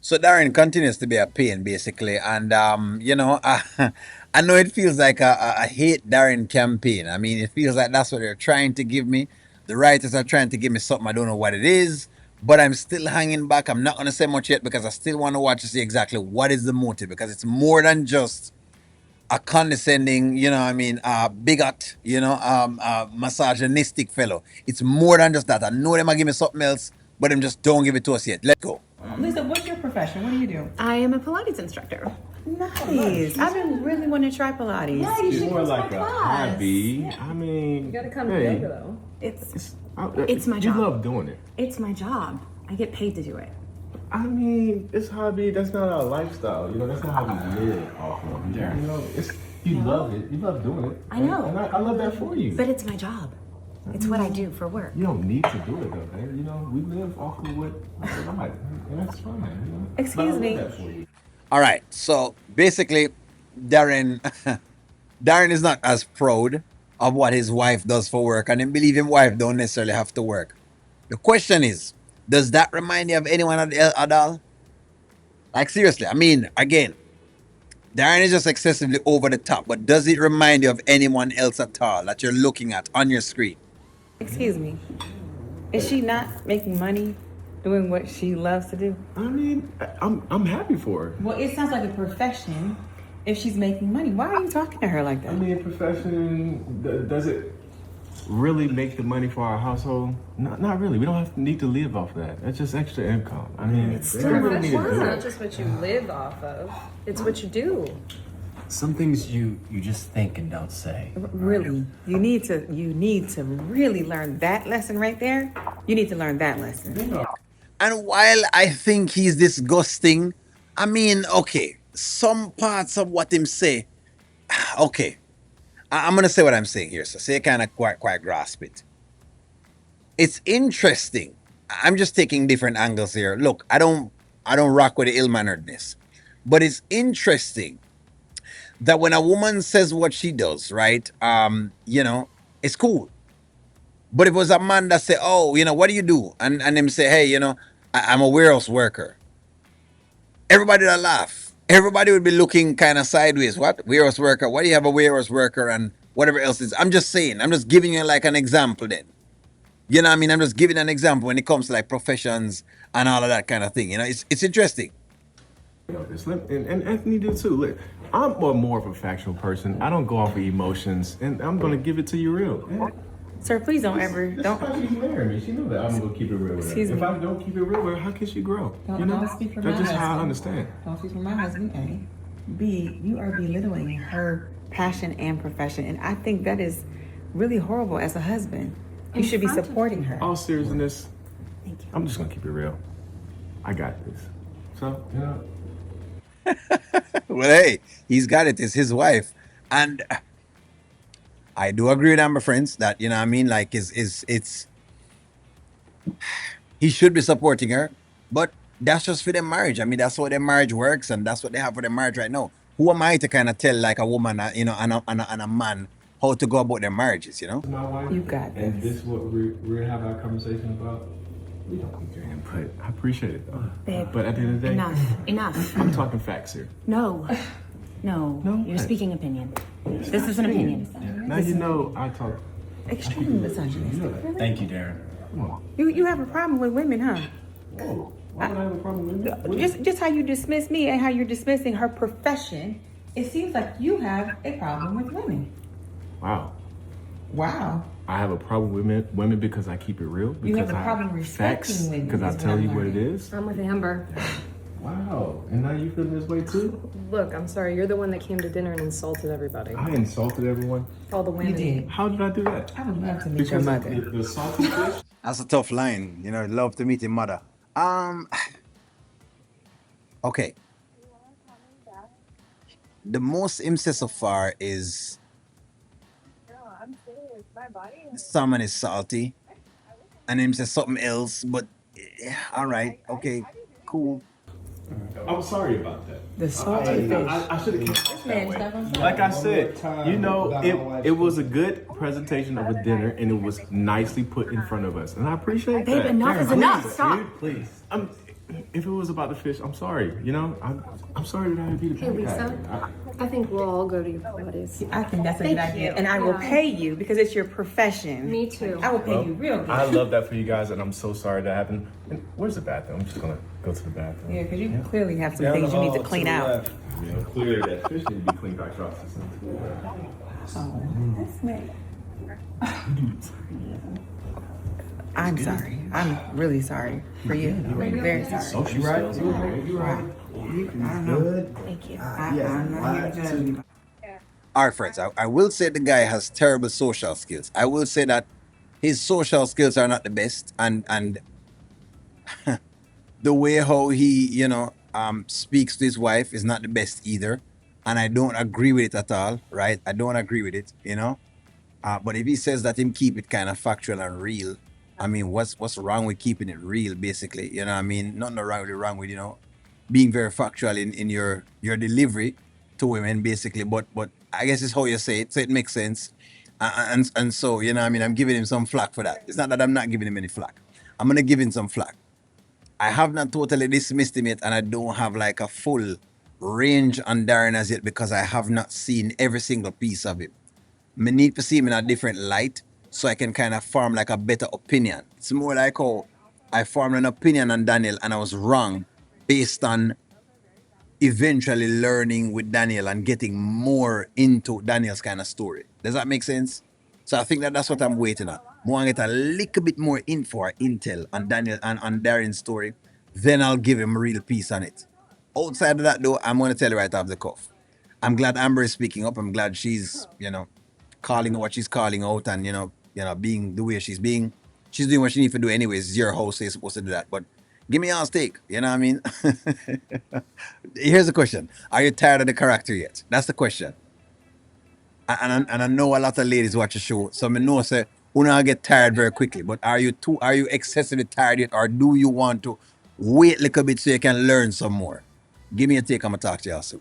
So Darren continues to be a pain, basically, and I know it feels like a hate Darren campaign. I mean, it feels like that's what they're trying to give me. The writers are trying to give me something I don't know what it is, but I'm still hanging back. I'm not going to say much yet because I still want to watch to see exactly what is the motive, because it's more than just a condescending, bigot, misogynistic fellow. It's more than just that. I know them might give me something else, but them just don't give it to us yet. Let's go. Lisa, what's your profession? What do you do? I am a Pilates instructor. Nice. I've been really wanting to try Pilates. Yeah, you It's should more come to my like a class. hobby. I mean, You gotta come hey, to yoga though. It's my you job. You love doing it. It's my job. I get paid to do it. I mean, it's hobby. That's not our lifestyle. You know, that's not how we live off of. Yeah. You know, you love it. You love doing it. I know. And I love that for you. But it's my job. It's what I do for work. You don't need to do it though, man. You know, we live off of what we like, and that's fine. You know? Excuse But I love me. that for you. All right. So basically, Darren, Darren is not as proud of what his wife does for work, and I believe his wife don't necessarily have to work. The question is, does that remind you of anyone at all? Like seriously, I mean, again, Darren is just excessively over the top, but does it remind you of anyone else at all that you're looking at on your screen? Excuse me. Is she not making money doing what she loves to do? I mean, I'm happy for her. Well, it sounds like a profession if she's making money. Why are you talking to her like that? I mean, profession, does it really make the money for our household? Not really. We don't need to live off that. That's just extra income. I mean, It's they still don't really need to It's do not it. just what you live off of, it's what you do. Some things you just think and don't say. Really, you need to really learn that lesson right there. You need to learn that lesson. And while I think he's disgusting, I mean, okay, some parts of what him say, okay, I'm gonna say what I'm saying here, so you kind of quite grasp it. It's interesting. I'm just taking different angles here. Look, I don't rock with the ill-manneredness, but it's interesting that when a woman says what she does, right? It's cool. But if it was a man that say, "Oh, what do you do?" and him say, "Hey, I'm a warehouse worker," everybody would laugh. Everybody would be looking kind of sideways. What, warehouse worker? Why do you have a warehouse worker and whatever else is? I'm just saying. I'm just giving you like an example. Then, you know what I mean? I'm just giving an example when it comes to like professions and all of that kind of thing. It's interesting. You know this, and Anthony did too. Look, I'm more of a factual person. I don't go off of emotions, and I'm gonna give it to you real. Yeah. Sir, please don't This is don't how she's marrying me. She knows that I'm gonna keep it real with her. Excuse If me. I don't keep it real with her, how can she grow? don't speak for That's my just how I husband. understand. Don't speak for my husband, A. B, you are belittling her passion and profession, and I think that is really horrible as a husband. You should be supporting her. All seriousness, Thank you. I'm just gonna keep it real. I got this. So, Well, hey, he's got it. It's his wife, and I do agree with my friends that what I mean, like, is it's he should be supporting her, but that's just for their marriage. I mean, that's how their marriage works, and that's what they have for their marriage right now. Who am I to kind of tell like a woman, and a man how to go about their marriages? my wife. You got And this. this is what we're having our conversation about. We don't need your input. I appreciate it though. Babe, But at the end of the day, Enough. I'm talking facts here. No. No. No, You're what? speaking opinion. This is an opinion. Now you know I talk. Extreme misogynist. Thank you, Darren. Come on. You have a problem with women, huh? Whoa. Why would I have a problem with it? Just how you dismiss me and how you're dismissing her profession, it seems like you have a problem with women. Wow. Wow. I have a problem with women because I keep it real. Because You have a I problem respecting facts, women because I is tell what you I'm what it learning. is. I'm with Amber. Wow. And now you feel this way too? Look, I'm sorry, you're the one that came to dinner and insulted everybody. I insulted everyone. All the You women. did. How did I do that? I would love to meet your mother. The salty fish. That's a tough line. Love to meet your mother. Okay. The most him say so far is the salmon is salty, and him say something else. But yeah, all right, okay, cool. I'm sorry about that. The salty fish. I should have kept Man, it's not gonna stop. Like I said, it was a good presentation of a dinner, and it was nicely put in front of us, and I appreciate Babe, that. enough is enough. Stop. Please. if it was about the fish, I'm sorry. You know, I'm sorry that I would be the Hey, bad guy. Lisa. I think we'll all go to your Pilates. I think that's a good Thank idea. you. And I will Yeah. pay you because it's your profession. Me too. I will pay Well, you real good. I love that for you guys, and I'm so sorry that happened. And where's the bathroom? I'm just gonna go to the bathroom. Yeah, because you clearly have some things you need to clean out. You know, clearly that fish need to be cleaned back across the sink. This man. I'm sorry. I'm really sorry for you. I'm very sorry. Oh, you right? You right? I don't know. Thank you. I'm not here to judge anybody. All right, friends. I will say the guy has terrible social skills. I will say that his social skills are not the best, and the way how he speaks to his wife is not the best either, and I don't agree with it at all. Right? I don't agree with it. But if he says that him keep it kind of factual and real, I mean, what's wrong with keeping it real? Basically, you know, what I mean, nothing really wrong with being very factual in your delivery to women, basically. But I guess it's how you say it, so it makes sense. And so you know, what I mean, I'm giving him some flack for that. It's not that I'm not giving him any flack. I'm gonna give him some flack. I have not totally dismissed him yet, and I don't have like a full range on Darren as yet because I have not seen every single piece of it. Me need to see him in a different light so I can kind of form like a better opinion. It's more like how I formed an opinion on Daniel and I was wrong based on eventually learning with Daniel and getting more into Daniel's kind of story. Does that make sense? So I think that's what I'm waiting on. I want to get a little bit more info or intel on Daniel and on Darren's story. Then I'll give him a real piece on it. Outside of that though, I'm going to tell you right off the cuff. I'm glad Amber is speaking up. I'm glad she's, calling what she's calling out and, being the way she's being. She's doing what she needs to do anyways. It's your host, so you're supposed to do that. But give me your take. You know what I mean? Here's the question. Are you tired of the character yet? That's the question. And I know a lot of ladies watch the show, so I know say una get tired very quickly. But are you excessively tired yet, or do you want to wait a little bit so you can learn some more? Give me a take. I'm gonna talk to y'all soon.